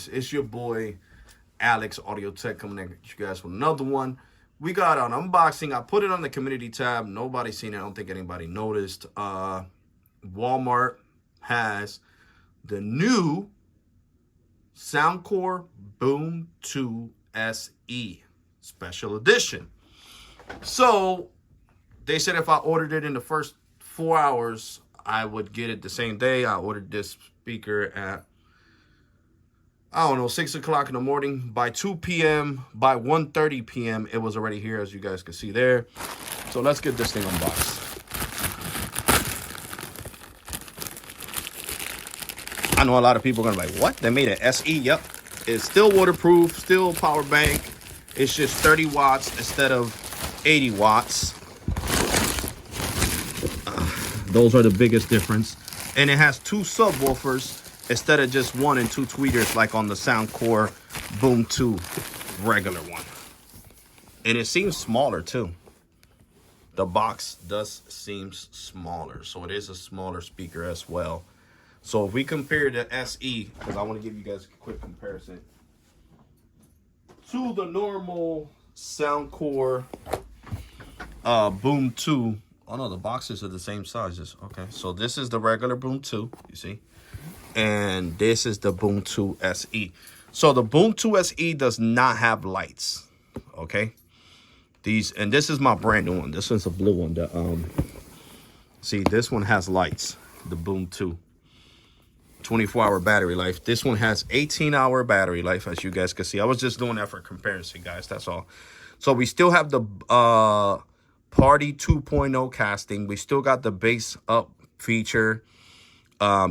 guys? It's your boy Alex Audio Tech coming at you guys with another one. We got an unboxing. I put it on the community tab. Nobody's seen it. I don't think anybody noticed. Walmart has the new Soundcore Boom 2 SE Special Edition. So they said if I ordered it in the first 4 hours, I would get it the same day. I ordered this speaker at, I don't know, 6 o'clock in the morning. By 2 p.m., by 1:30 p.m., it was already here, as you guys can see there. So let's get this thing unboxed. I know a lot of people are going to be like, what? They made an SE? Yep. It's still waterproof, still power bank. It's just 30 watts instead of 80 watts. Those are the biggest difference. And it has 2 subwoofers instead of just 1 and 2 tweeters like on the Soundcore Boom 2 regular one. And it seems smaller too. The box does seem smaller. So it is a smaller speaker as well. So if we compare the SE, because I want to give you guys a quick comparison, to the normal Soundcore Boom 2. Oh no, the boxes are the same sizes. Okay, so this is the regular Boom 2, you see? And this is the Boom 2 SE. So the Boom 2 SE does not have lights, okay? And this is my brand new one. This one's a blue one. See, this one has lights, the Boom 2. 24-hour battery life. This one has 18-hour battery life, as you guys can see. I was just doing that for comparison, guys. That's all. So we still have the Party 2.0 casting. We still got the bass up feature.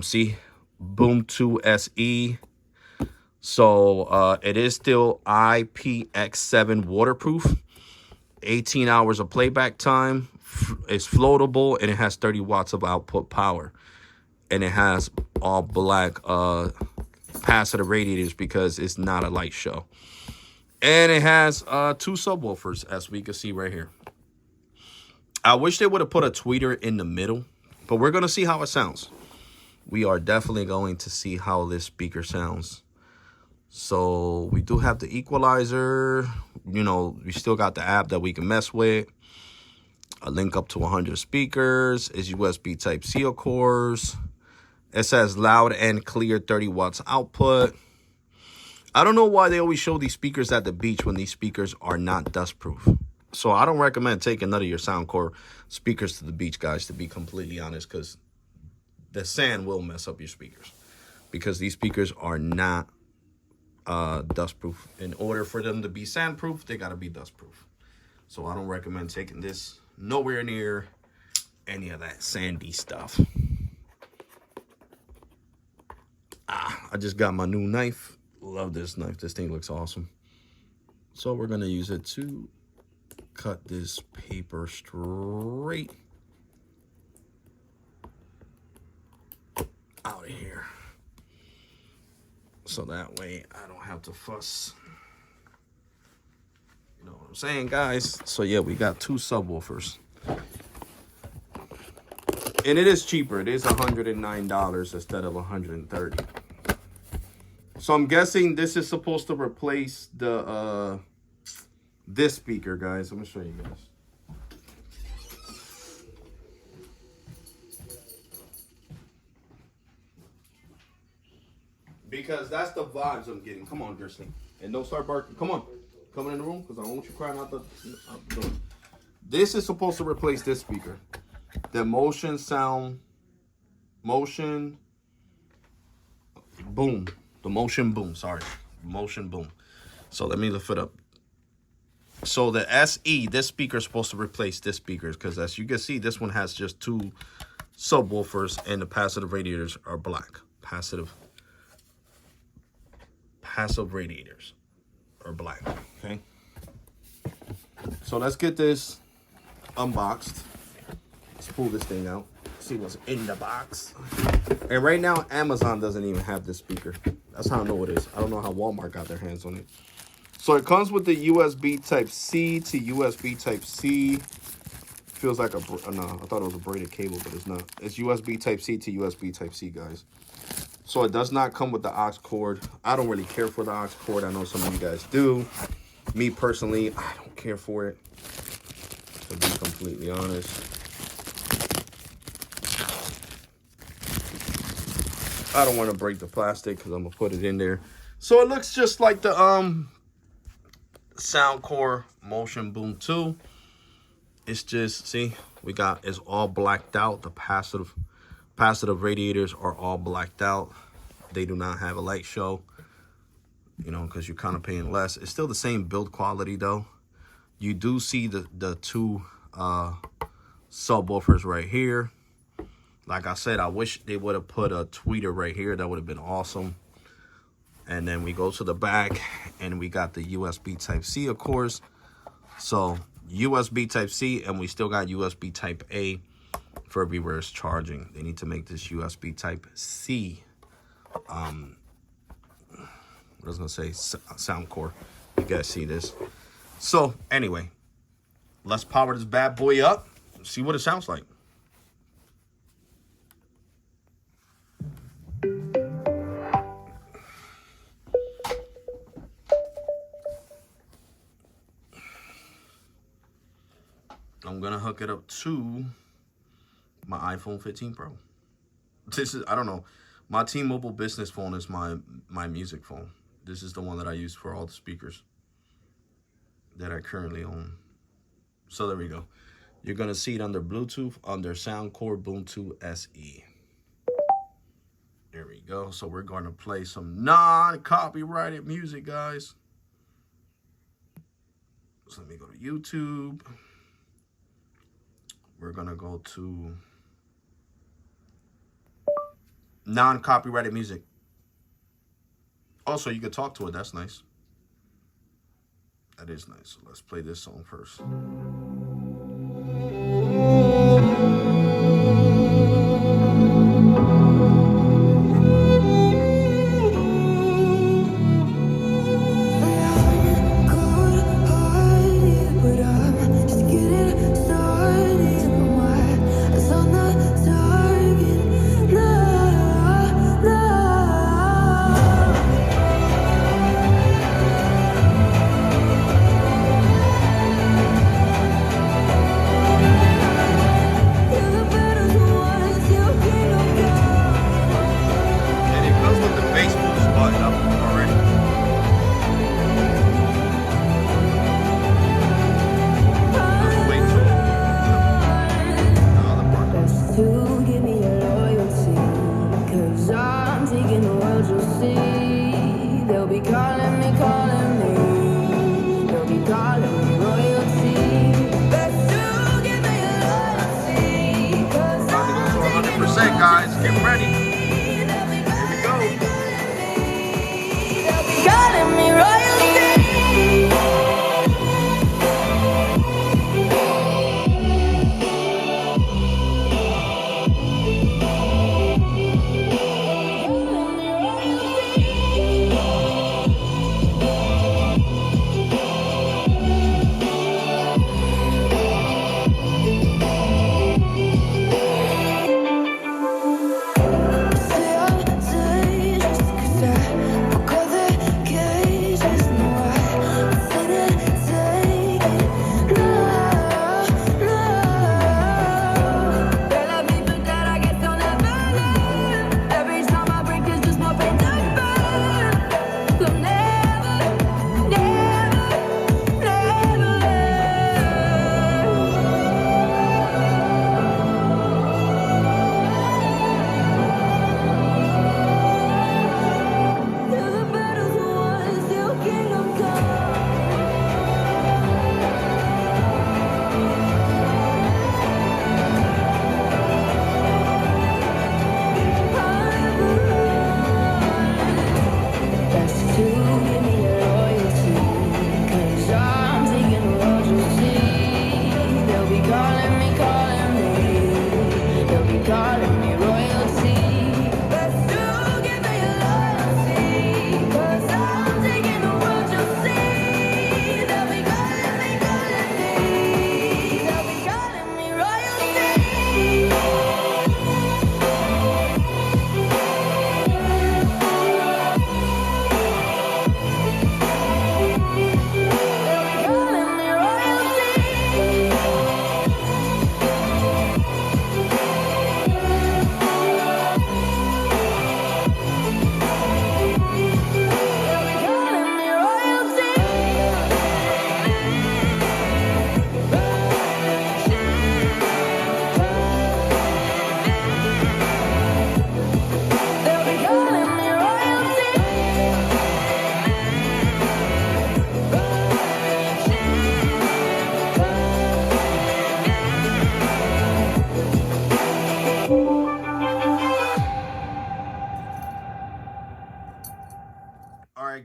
See, Boom 2 SE. So it is still IPX7 waterproof. 18 hours of playback time. It's floatable, and it has 30 watts of output power. And it has all black passive radiators because it's not a light show. And it has 2 subwoofers, as we can see right here. I wish they would have put a tweeter in the middle, but we're going to see how it sounds. We are definitely going to see how this speaker sounds. So we do have the equalizer. You know, we still got the app that we can mess with. A link up to 100 speakers. It's USB Type-C, of course. It says loud and clear 30 watts output. I don't know why they always show these speakers at the beach when these speakers are not dustproof. So I don't recommend taking none of your Soundcore speakers to the beach, guys, to be completely honest, because the sand will mess up your speakers. Because these speakers are not dustproof. In order for them to be sandproof, they got to be dustproof. So I don't recommend taking this nowhere near any of that sandy stuff. I just got my new knife. Love this knife. This thing looks awesome. So we're going to use it to cut this paper straight out of here. So that way I don't have to fuss. You know what I'm saying, guys? So yeah, we got 2 subwoofers. And it is cheaper. It is $109 instead of $130. So I'm guessing this is supposed to replace the this speaker, guys. Let me show you guys. Because that's the vibes I'm getting. Come on, Grizzly. And don't start barking. Come on. Come in the room, because I don't want you crying out the door. This is supposed to replace this speaker. The motion boom. The motion boom, sorry. Motion boom. So let me lift it up. So the SE, this speaker is supposed to replace this speaker, because as you can see, this one has just 2 subwoofers and the passive radiators are black. Passive radiators are black, okay? So let's get this unboxed. Let's pull this thing out, see what's in the box. And right now, Amazon doesn't even have this speaker. That's how I know it is. I don't know how Walmart got their hands on it. So it comes with the USB Type-C to USB Type-C. Feels like no, I thought it was a braided cable, but it's not. It's USB Type-C to USB Type-C, guys. So it does not come with the aux cord. I don't really care for the aux cord. I know some of you guys do. Me personally, I don't care for it, to be completely honest. I don't want to break the plastic because I'm going to put it in there. So it looks just like the Soundcore Motion Boom 2. It's just, see, it's all blacked out. The passive radiators are all blacked out. They do not have a light show, you know, because you're kind of paying less. It's still the same build quality though. You do see the two subwoofers right here. Like I said, I wish they would have put a tweeter right here. That would have been awesome. And then we go to the back and we got the USB Type-C, of course. So USB Type-C, and we still got USB Type-A for reverse charging. They need to make this USB Type-C. What was I gonna say? Soundcore. You guys see this? So anyway, let's power this bad boy up. See what it sounds like. I'm gonna hook it up to my iPhone 15 Pro. This is, I don't know, my T-Mobile business phone is my music phone. This is the one that I use for all the speakers that I currently own. So there we go. You're gonna see it under Bluetooth, under Soundcore Boom 2 SE. There we go. So we're gonna play some non-copyrighted music, guys. So let me go to YouTube. We're gonna go to non-copyrighted music. Also, you can talk to it. That's nice. That is nice. So let's play this song first. Guys, get ready. Here we go. Calling me royalty.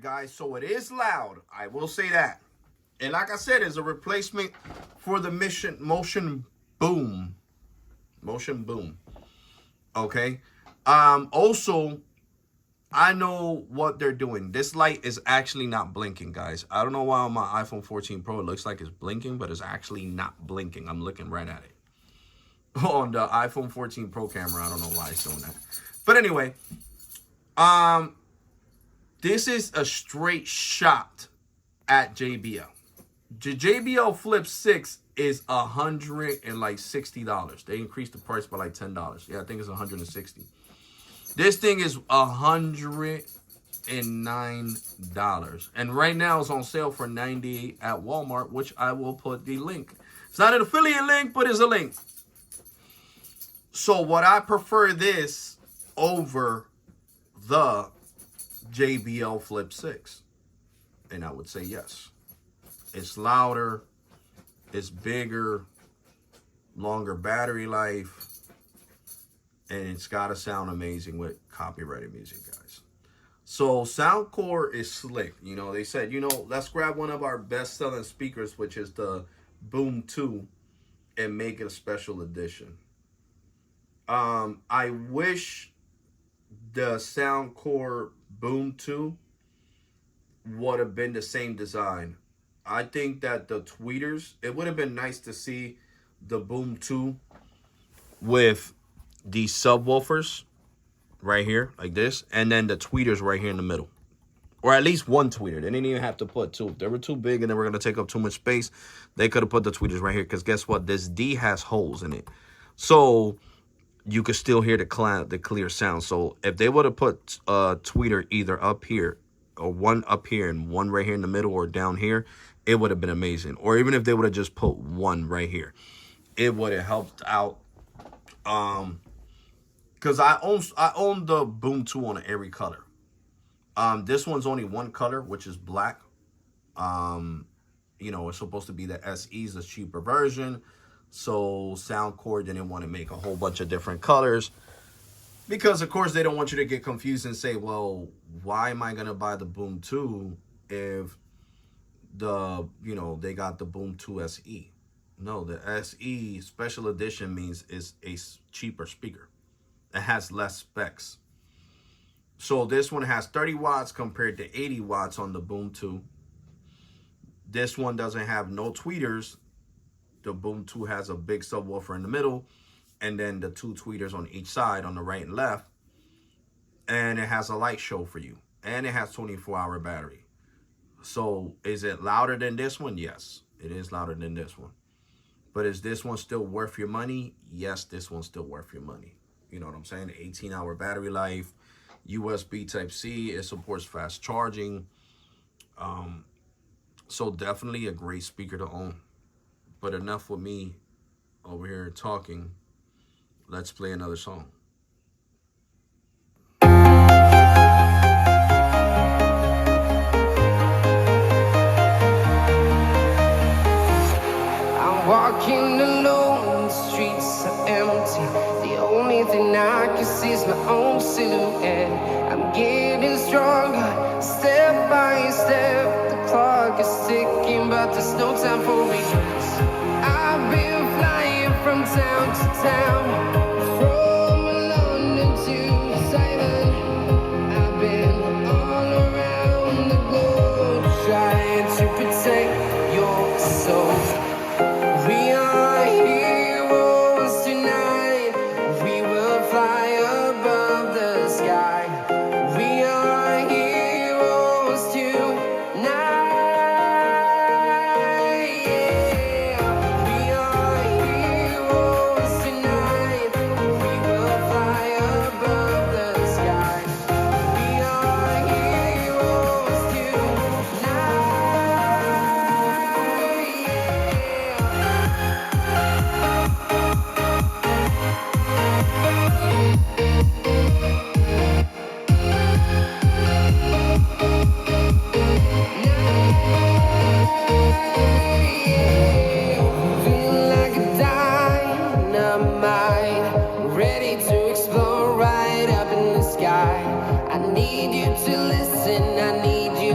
guys. So it is loud. I will say that. And like I said, it's a replacement for the motion boom. Motion boom. Okay. Also, I know what they're doing. This light is actually not blinking, guys. I don't know why on my iPhone 14 Pro it looks like it's blinking, but it's actually not blinking. I'm looking right at it. On the iPhone 14 Pro camera, I don't know why it's doing that. But anyway, this is a straight shot at JBL. The JBL Flip 6 is $160. They increased the price by like $10. Yeah, I think it's $160. This thing is $109. And right now it's on sale for $98 at Walmart, which I will put the link. It's not an affiliate link, but it's a link. So would I prefer this over the JBL Flip 6? And I would say yes. It's louder, it's bigger, longer battery life, and it's got to sound amazing with copyrighted music, guys. So Soundcore is slick. You know, they said, you know, let's grab one of our best-selling speakers, which is the Boom 2, and make it a special edition. I wish the Soundcore Boom 2 would have been the same design. I think that the tweeters, it would have been nice to see the Boom 2 with the subwoofers right here, like this, and then the tweeters right here in the middle. Or at least one tweeter. They didn't even have to put two. If they were too big and they were going to take up too much space, they could have put the tweeters right here, because guess what? This D has holes in it. So you could still hear the clear sound. So if they would have put a tweeter either up here, or one up here and one right here in the middle, or down here, it would have been amazing. Or even if they would have just put one right here, it would have helped out. Because I own the Boom 2 on every color. This one's only one color, which is black. You know, it's supposed to be the SE's, the cheaper version. So Soundcore didn't want to make a whole bunch of different colors, because of course they don't want you to get confused and say, well, why am I gonna buy the Boom 2 if you know, they got the Boom 2 SE? No, the SE special edition means is a cheaper speaker. It has less specs. So this one has 30 watts compared to 80 watts on the Boom 2. This one doesn't have no tweeters. The Boom 2 has a big subwoofer in the middle, and then the two tweeters on each side, on the right and left. And it has a light show for you. And it has 24-hour battery. So is it louder than this one? Yes, it is louder than this one. But is this one still worth your money? Yes, this one's still worth your money. You know what I'm saying? 18-hour battery life, USB Type-C. It supports fast charging. So definitely a great speaker to own. But enough with me over here talking. Let's play another song. I'm walking alone, the streets are empty. The only thing I can see is my own silhouette. I'm getting stronger, step by step. The clock is ticking, but there's no time for regrets. I've been flying from town to town, from London to Thailand. I've been all around the globe, trying to protect your soul. We are heroes tonight. We will fly above the sky. We are heroes tonight. I need you to listen, I need you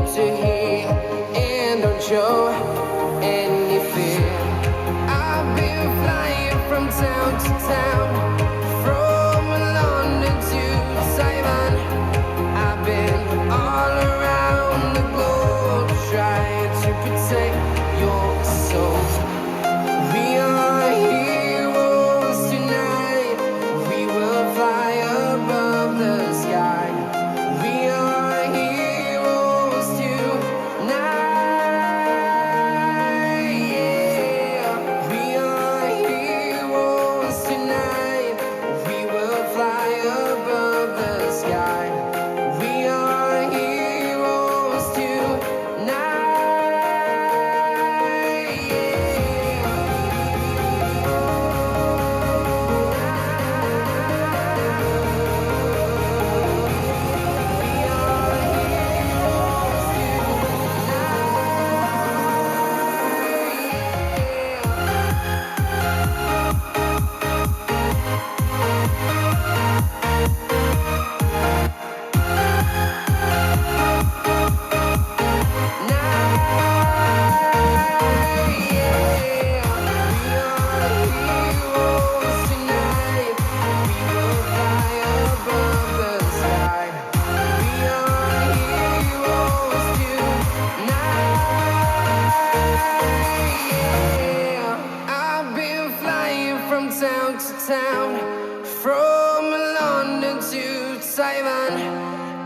Simon.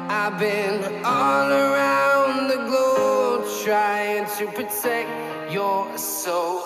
I've been all around the globe trying to protect your soul.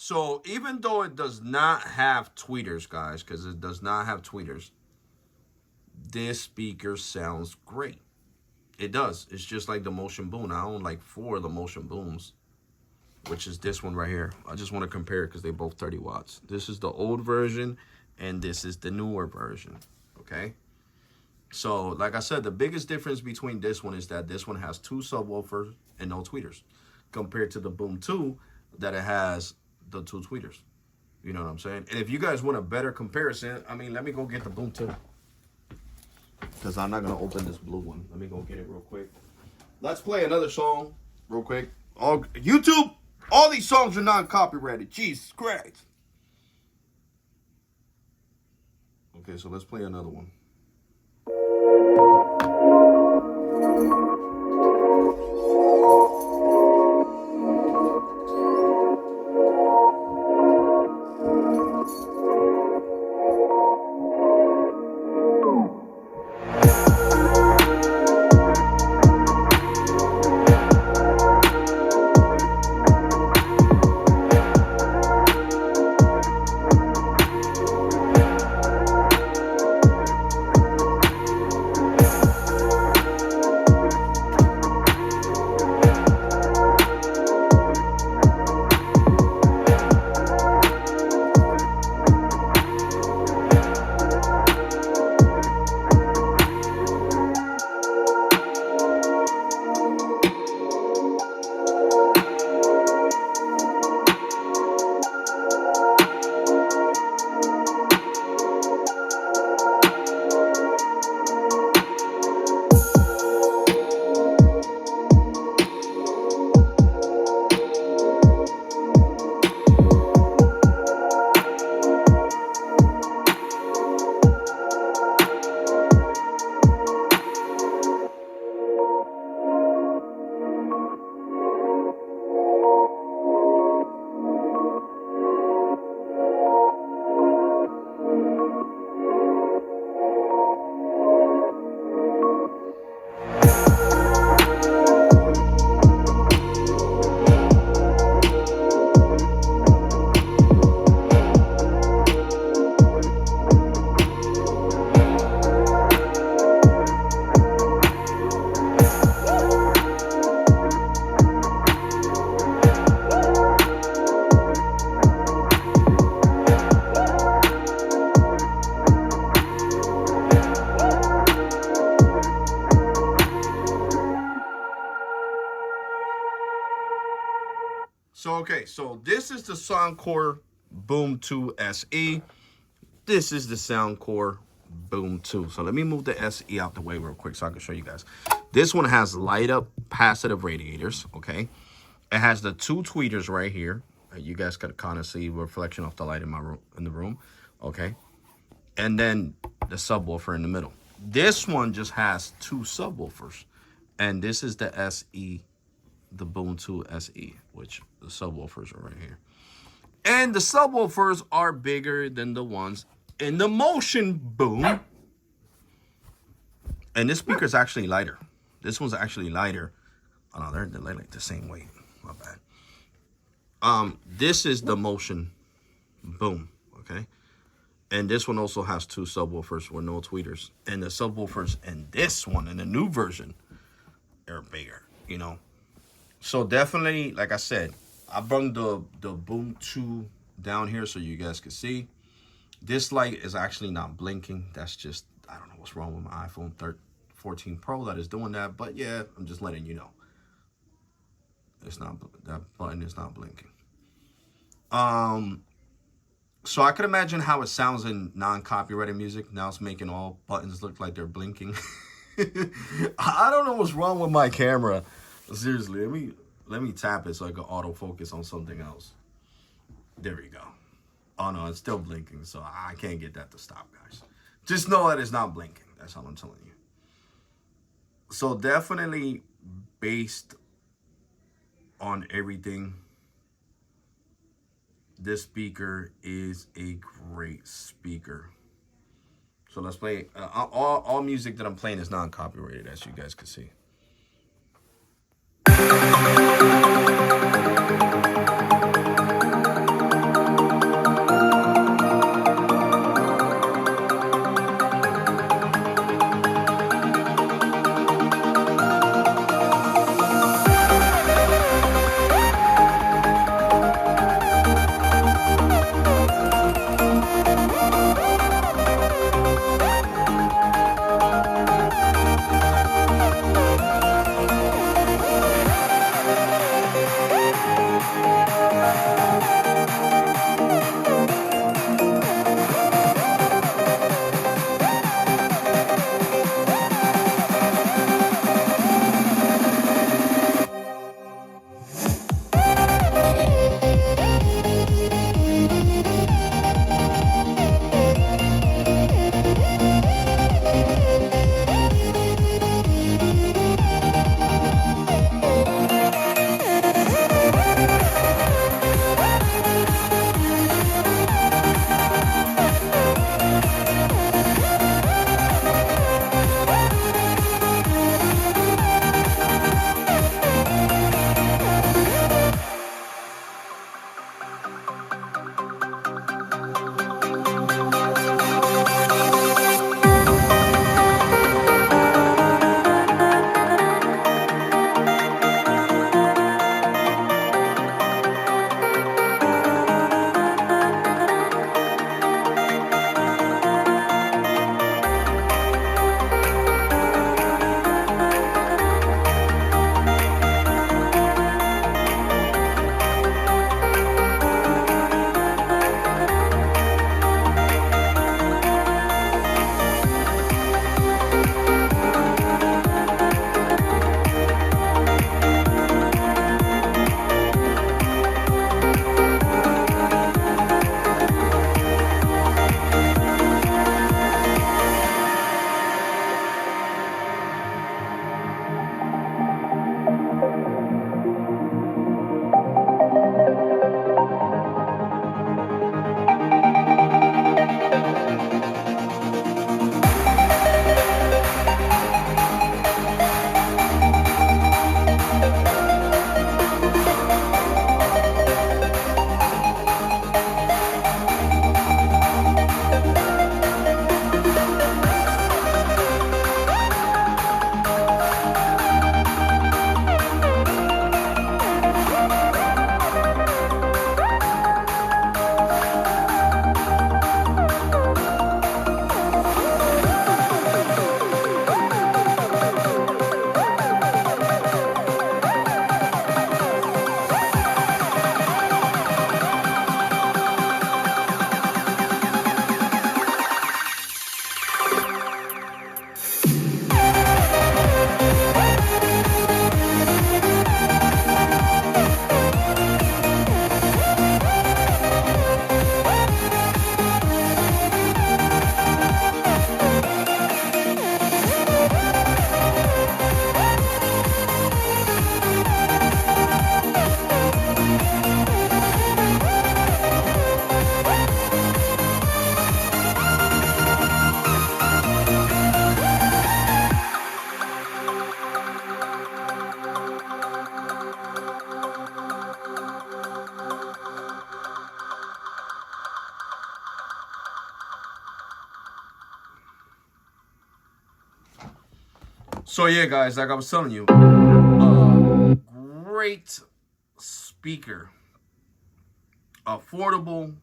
So even though it does not have tweeters, guys, because it does not have tweeters, this speaker sounds great. It does. It's just like the Motion Boom. I own like 4 of the Motion Booms, which is this one right here. I just want to compare it because they both 30 watts. This is the old version, and this is the newer version, okay? So, like I said, the biggest difference between this one is that this one has 2 subwoofers and no tweeters, compared to the Boom 2 that it has the 2 tweeters. You know what I'm saying? And if you guys want a better comparison, I mean, let me go get the Boom 2. Because I'm not going to open this blue one. Let me go get it real quick. Let's play another song real quick. YouTube, all these songs are non-copyrighted. Jesus Christ. Okay, so let's play another one. so this is the Soundcore Boom 2 SE. This is the Soundcore Boom 2. So let me move the SE out the way real quick so I can show you guys. This one has light up passive radiators, okay? It has the 2 tweeters right here. You guys could kind of see reflection of the light in my room, in the room, okay? And then the subwoofer in the middle. This one just has 2 subwoofers, and this is the SE, the Boom 2 SE, which the subwoofers are right here. And the subwoofers are bigger than the ones in the Motion Boom. And this speaker is actually lighter. This one's actually lighter. Oh no, they're like the same weight. My bad. This is the Motion Boom, okay? And this one also has 2 subwoofers with no tweeters. And the subwoofers in this one, in the new version, they're bigger, you know? So definitely, like I said, I brought the Boom 2 down here so you guys can see. This light is actually not blinking. That's just, I don't know what's wrong with my iPhone 14 Pro that is doing that. But yeah, I'm just letting you know. It's not, that button is not blinking. So I could imagine how it sounds in non-copyrighted music. Now it's making all buttons look like they're blinking. I don't know what's wrong with my camera. Seriously, let me tap it so I can autofocus on something else. There we go. Oh no, it's still blinking, so I can't get that to stop, guys. Just know that it's not blinking. That's all I'm telling you. So definitely based on everything, this speaker is a great speaker. So let's play. All music that I'm playing is non-copyrighted, as you guys can see. So yeah, guys, like I was telling you, great speaker, affordable.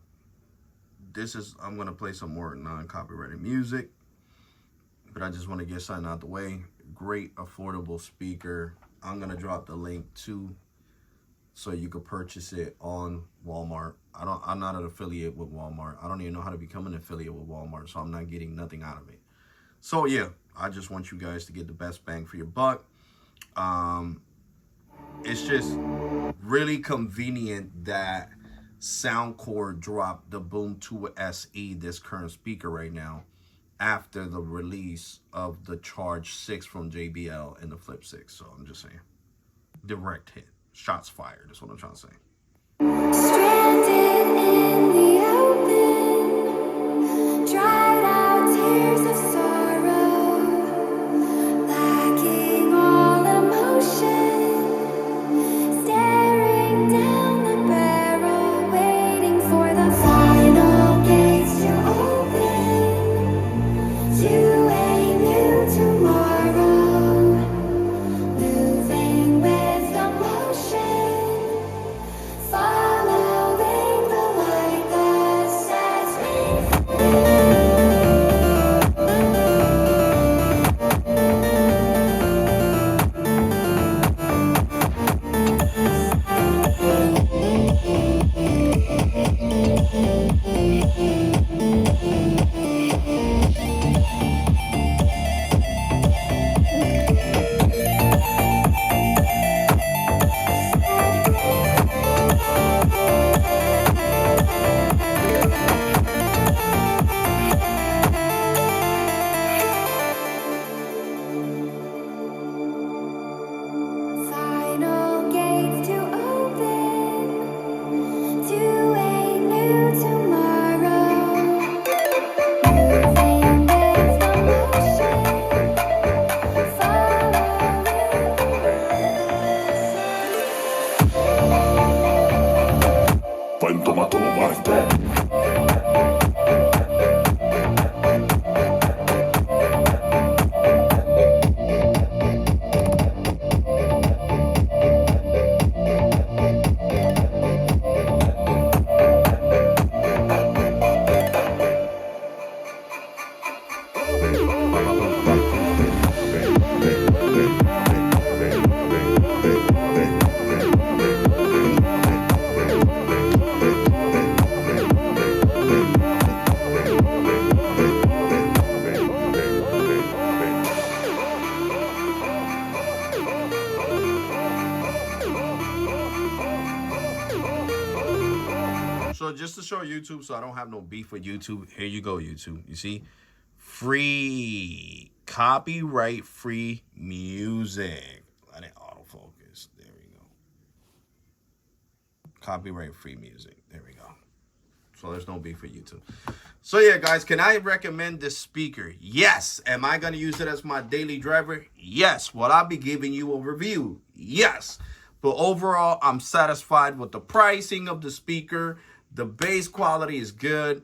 I'm gonna play some more non-copyrighted music, but I just want to get something out the way. Great affordable speaker. I'm gonna drop the link too, so you could purchase it on Walmart. I'm not an affiliate with Walmart. I don't even know how to become an affiliate with Walmart, so I'm not getting nothing out of it. So yeah, I just want you guys to get the best bang for your buck. It's just really convenient that Soundcore dropped the Boom 2 SE, this current speaker right now, after the release of the Charge 6 from JBL and the Flip 6. So I'm just saying, direct hit, shots fired. That's what I'm trying to say. Stranded in the open, dried out tears of sorrow, lacking all emotion, staring down the barrel, waiting for the final gates to open to a new tomorrow, moving with emotion. Following the light that sets me final gates to open to a new tomorrow. Moving with emotion, So just to show YouTube, so I don't have no beef with YouTube, here you go, YouTube. You see? Free, copyright-free music. Let it autofocus. There we go. Copyright-free music. There we go. So there's no beef for YouTube. So yeah, guys, can I recommend this speaker? Yes. Am I going to use it as my daily driver? Yes. Will I be giving you a review? Yes. But overall, I'm satisfied with the pricing of the speaker. The bass quality is good.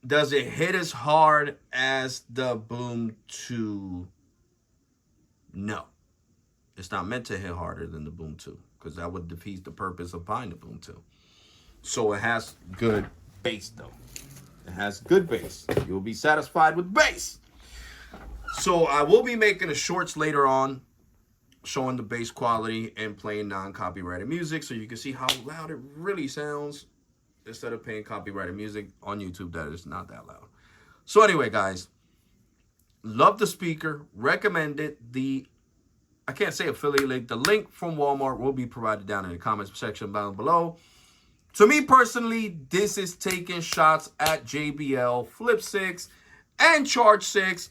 Does it hit as hard as the Boom 2? No. It's not meant to hit harder than the Boom 2, because that would defeat the purpose of buying the Boom 2. So it has good bass, though. It has good bass. You'll be satisfied with bass. So I will be making a shorts later on showing the bass quality and playing non-copyrighted music, so you can see how loud it really sounds instead of paying copyrighted music on YouTube that is not that loud. So anyway, guys, love the speaker, recommend it. I can't say affiliate link. The link from Walmart will be provided down in the comments section down below. To me personally, this is taking shots at JBL Flip 6 and Charge 6,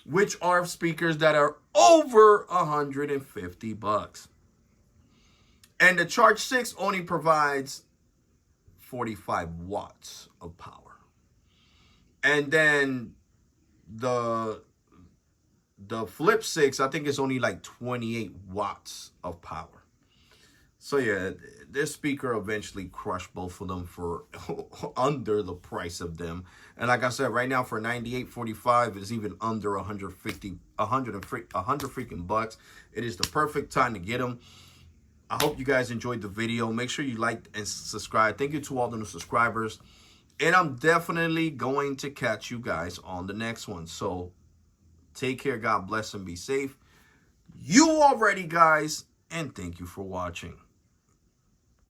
which are speakers that are over $150. And the Charge 6 only provides 45 watts of power. And then the Flip 6, I think it's only like 28 watts of power. So yeah, this speaker eventually crushed both of them for under the price of them. And like I said, right now for 98.45 is even under 150, 100 freaking bucks. It is the perfect time to get them. I hope you guys enjoyed the video. Make sure you like and subscribe. Thank you to all the new subscribers. And I'm definitely going to catch you guys on the next one. So take care. God bless and be safe. You already, guys. And thank you for watching.